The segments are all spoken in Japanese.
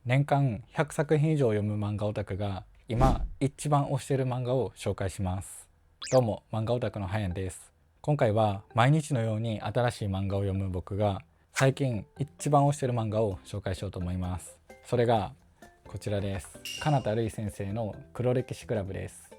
年間100作品以上読む漫画オタクが今一番推している漫画を紹介します。どうも、漫画オタクのはやんです。今回は毎日のように新しい漫画を読む僕が最近一番推している漫画を紹介しようと思います。それがこちらです。金田るい先生の黒歴史クラブです。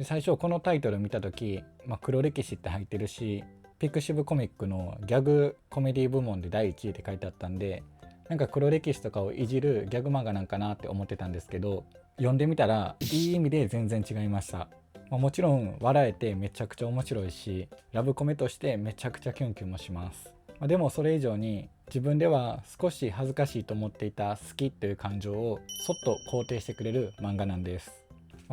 最初このタイトル見た時、黒歴史って入ってるし、ピクシブコミックのギャグコメディ部門で第1位って書いてあったんで、なんか黒歴史とかをいじるギャグ漫画なんかなって思ってたんですけど、読んでみたらいい意味で全然違いました。もちろん笑えてめちゃくちゃ面白いし、ラブコメとしてめちゃくちゃキュンキュンもします。でもそれ以上に自分では少し恥ずかしいと思っていた好きという感情をそっと肯定してくれる漫画なんです。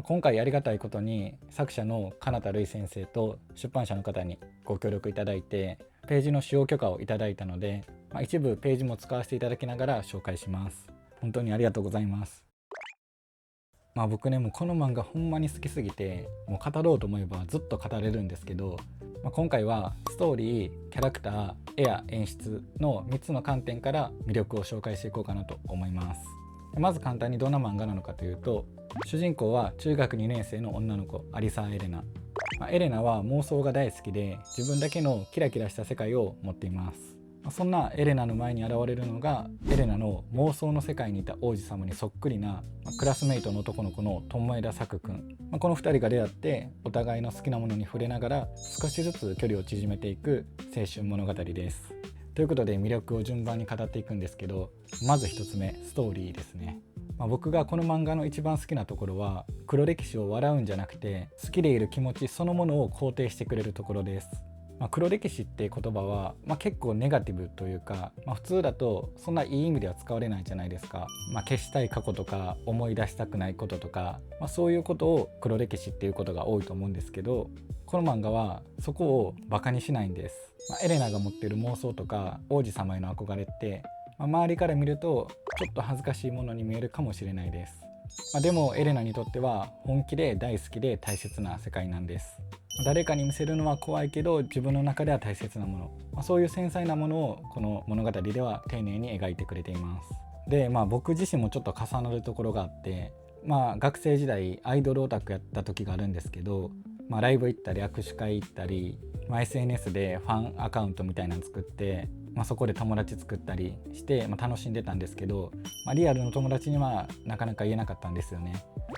今回ありがたいことに作者の金田るい先生と出版社の方にご協力いただいてページの使用許可をいただいたので、一部ページも使わせていただきながら紹介します。本当にありがとうございます。僕ね、もうこの漫画ほんまに好きすぎて、もう語ろうと思えばずっと語れるんですけど、今回はストーリー、キャラクター、絵や演出の3つの観点から魅力を紹介していこうかなと思います。まず簡単にどんな漫画なのかというと、主人公は中学2年生の女の子アリサ・エレナ。エレナは妄想が大好きで自分だけのキラキラした世界を持っています。そんなエレナの前に現れるのがエレナの妄想の世界にいた王子様にそっくりなクラスメイトの男の子の友枝作くん。この2人が出会ってお互いの好きなものに触れながら少しずつ距離を縮めていく青春物語です。ということで魅力を順番に語っていくんですけど、まず1つ目、ストーリーですね。僕がこの漫画の一番好きなところは黒歴史を笑うんじゃなくて好きでいる気持ちそのものを肯定してくれるところです。黒歴史って言葉は、結構ネガティブというか、普通だとそんないい意味では使われないじゃないですか。消したい過去とか思い出したくないこととか、そういうことを黒歴史っていうことが多いと思うんですけど、この漫画はそこをバカにしないんです。エレナが持っている妄想とか王子様への憧れって、周りから見るとちょっと恥ずかしいものに見えるかもしれないです。でもエレナにとっては本気で大好きで大切な世界なんです。誰かに見せるのは怖いけど自分の中では大切なもの、そういう繊細なものをこの物語では丁寧に描いてくれています。で、僕自身もちょっと重なるところがあって、学生時代アイドルオタクやった時があるんですけど、ライブ行ったり握手会行ったり、SNS でファンアカウントみたいなの作って、そこで友達作ったりして、楽しんでたんですけど、リアルの友達にはなかなか言えなかったんですよね。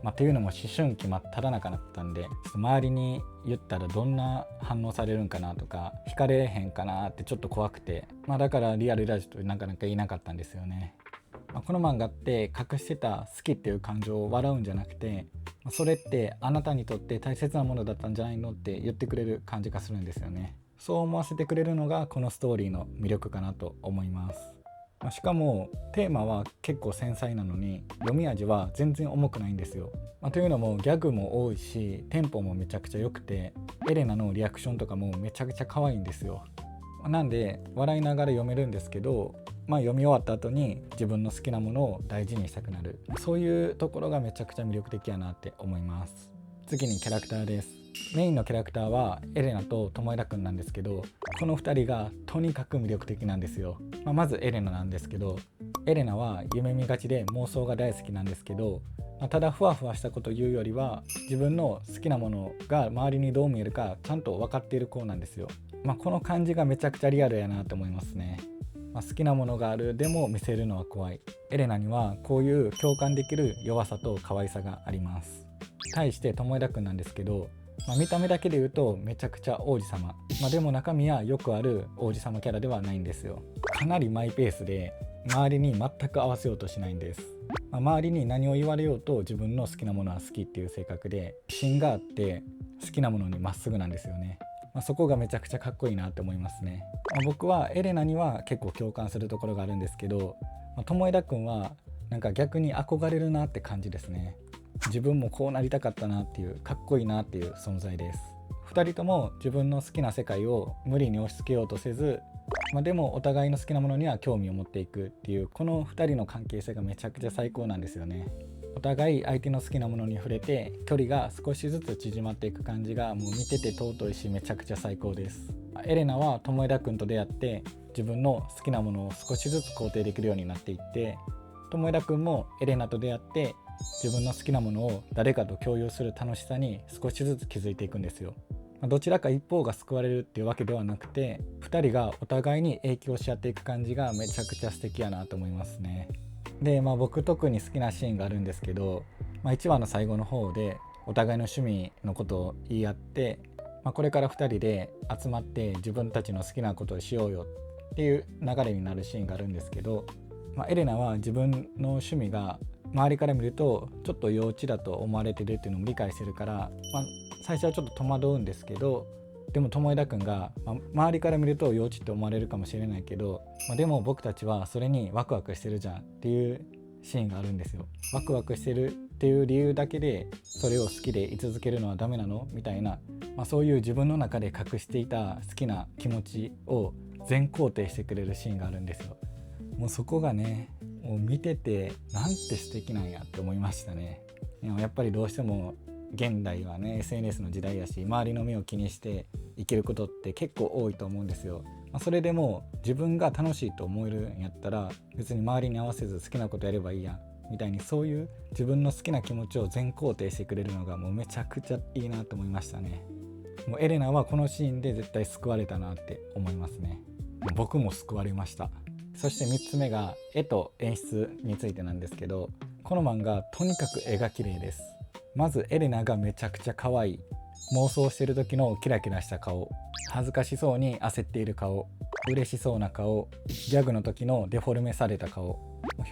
っていうのも思春期真っただ中だったんで、ちょっと周りに言ったらどんな反応されるんかなとか惹かれへんかなってちょっと怖くて、だからリアルラジオとなかなか言いなかったんですよね。この漫画って隠してた好きっていう感情を笑うんじゃなくて、それってあなたにとって大切なものだったんじゃないのって言ってくれる感じがするんですよね。そう思わせてくれるのがこのストーリーの魅力かなと思います。しかもテーマは結構繊細なのに読み味は全然重くないんですよ。というのもギャグも多いしテンポもめちゃくちゃ良くて、エレナのリアクションとかもめちゃくちゃ可愛いんですよ。なんで笑いながら読めるんですけど、読み終わった後に自分の好きなものを大事にしたくなる、そういうところがめちゃくちゃ魅力的やなって思います。次にキャラクターです。メインのキャラクターはエレナと友枝くんなんですけど、この2人がとにかく魅力的なんですよ。まずエレナなんですけど、エレナは夢見がちで妄想が大好きなんですけど、ただふわふわしたことを言うよりは自分の好きなものが周りにどう見えるかちゃんと分かっている子なんですよ。この感じがめちゃくちゃリアルやなと思いますね。好きなものがあるでも見せるのは怖いエレナにはこういう共感できる弱さと可愛さがあります。対して友枝くんなんですけど、見た目だけで言うとめちゃくちゃ王子様、でも中身はよくある王子様キャラではないんですよ。かなりマイペースで周りに全く合わせようとしないんです。周りに何を言われようと自分の好きなものは好きっていう性格で芯があって好きなものにまっすぐなんですよね。そこがめちゃくちゃかっこいいなって思いますね。僕はエレナには結構共感するところがあるんですけど、友枝くんはなんか逆に憧れるなって感じですね。自分もこうなりたかったなっていう、かっこいいなっていう存在です。2人とも自分の好きな世界を無理に押し付けようとせず、でもお互いの好きなものには興味を持っていくっていう、この2人の関係性がめちゃくちゃ最高なんですよね。お互い相手の好きなものに触れて距離が少しずつ縮まっていく感じがもう見てて尊いしめちゃくちゃ最高です。エレナは友枝くんと出会って自分の好きなものを少しずつ肯定できるようになっていって、友枝くんもエレナと出会って自分の好きなものを誰かと共有する楽しさに少しずつ気づいていくんですよ。どちらか一方が救われるっていうわけではなくて、2人がお互いに影響し合っていく感じがめちゃくちゃ素敵やなと思いますね。で、僕特に好きなシーンがあるんですけど、1話の最後の方でお互いの趣味のことを言い合って、これから2人で集まって自分たちの好きなことをしようよっていう流れになるシーンがあるんですけど、エレナは自分の趣味が周りから見るとちょっと幼稚だと思われてるっていうのも理解してるから、最初はちょっと戸惑うんですけど、でも友枝くんが、周りから見ると幼稚って思われるかもしれないけど、でも僕たちはそれにワクワクしてるじゃんっていうシーンがあるんですよ。ワクワクしてるっていう理由だけでそれを好きで居続けるのはダメなのみたいな、そういう自分の中で隠していた好きな気持ちを全肯定してくれるシーンがあるんですよ。もうそこがね、もう見ててなんて素敵なんやって思いましたね。やっぱりどうしても現代はね SNS の時代やし、周りの目を気にして生きることって結構多いと思うんですよ。それでも自分が楽しいと思えるんやったら別に周りに合わせず好きなことやればいいやんみたいに、そういう自分の好きな気持ちを全肯定してくれるのがもうめちゃくちゃいいなと思いましたね。もうエレナはこのシーンで絶対救われたなって思いますね。僕も救われました。そして3つ目が絵と演出についてなんですけど、この漫画とにかく絵が綺麗です。まずエレナがめちゃくちゃ可愛い。妄想してる時のキラキラした顔、恥ずかしそうに焦っている顔、嬉しそうな顔、ギャグの時のデフォルメされた顔、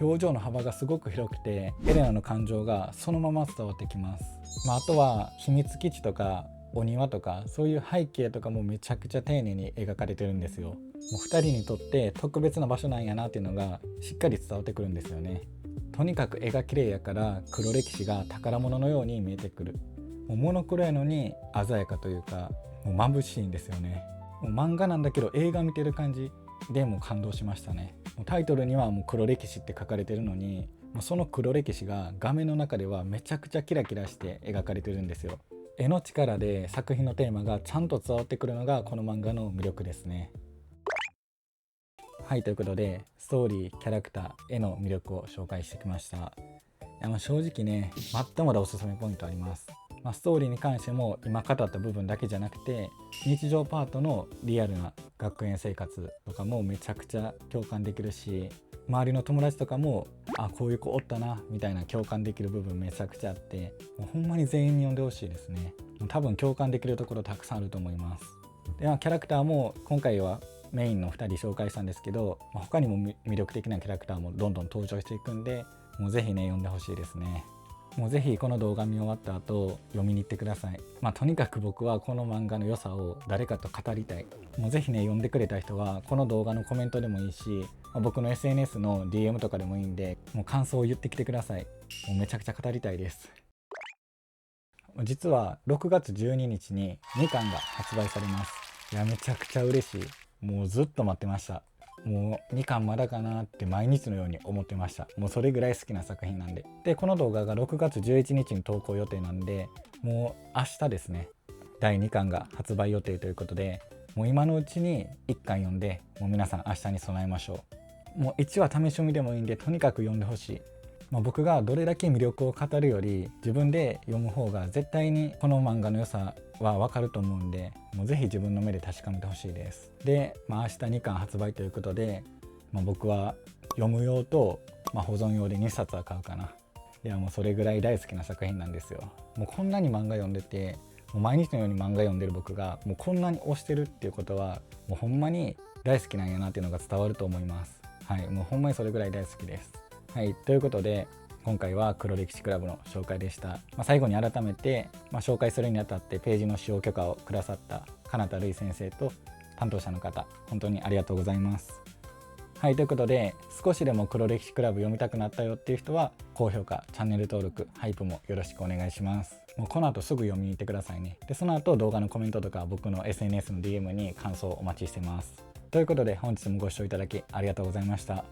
表情の幅がすごく広くてエレナの感情がそのまま伝わってきます。あとは秘密基地とかお庭とかそういう背景とかもめちゃくちゃ丁寧に描かれてるんですよ。もう2人にとって特別な場所なんやなっていうのがしっかり伝わってくるんですよね。とにかく絵が綺麗やから黒歴史が宝物のように見えてくる。もうモノクロやのに鮮やかというか、もう眩しいんですよね。もう漫画なんだけど映画見てる感じでもう感動しましたね。もうタイトルにはもう黒歴史って書かれてるのに、もうその黒歴史が画面の中ではめちゃくちゃキラキラして描かれてるんですよ。絵の力で作品のテーマがちゃんと伝わってくるのがこの漫画の魅力ですね。はい、ということでストーリー、キャラクター、絵の魅力を紹介してきました。正直ね、まだまだおすすめポイントあります。ストーリーに関しても今語った部分だけじゃなくて、日常パートのリアルな学園生活とかもめちゃくちゃ共感できるし、周りの友達とかもこういう子おったなみたいな共感できる部分めちゃくちゃあって、もうほんまに全員に読んでほしいですね。多分共感できるところたくさんあると思います。でキャラクターも今回はメインの2人紹介したんですけど、他にも魅力的なキャラクターもどんどん登場していくんで、もうぜひね読んでほしいですね。もうぜひこの動画見終わった後読みに行ってください。とにかく僕はこの漫画の良さを誰かと語りたい。もうぜひね読んでくれた人はこの動画のコメントでもいいし、僕の SNS の DM とかでもいいんで、もう感想を言ってきてください。もうめちゃくちゃ語りたいです。実は6月12日に2巻が発売されます。めちゃくちゃ嬉しい。もうずっと待ってました。もう2巻まだかなって毎日のように思ってました。もうそれぐらい好きな作品なんで。でこの動画が6月11日に投稿予定なんで、もう明日ですね、第2巻が発売予定ということで、もう今のうちに1巻読んで、もう皆さん明日に備えましょう。もう1話試し読みでもいいんでとにかく読んでほしい。僕がどれだけ魅力を語るより自分で読む方が絶対にこの漫画の良さは分かると思うんで、もうぜひ自分の目で確かめてほしいです。で、明日2巻発売ということで、僕は読む用と、保存用で2冊は買うかな。いやもうそれぐらい大好きな作品なんですよ。もうこんなに漫画読んでて、もう毎日のように漫画読んでる僕がもうこんなに推してるっていうことは、もうほんまに大好きなんやなっていうのが伝わると思います。はい、もうほんまにそれぐらい大好きです。はい、ということで今回は黒歴史クラブの紹介でした。最後に改めて、紹介するにあたってページの使用許可をくださった金田瑠衣先生と担当者の方、本当にありがとうございます。はい、ということで少しでも黒歴史クラブ読みたくなったよっていう人は高評価、チャンネル登録、ハイプもよろしくお願いします。もうこの後すぐ読みに行ってくださいね。でその後動画のコメントとか僕の SNS の DM に感想をお待ちしてます。ということで本日もご視聴いただきありがとうございました。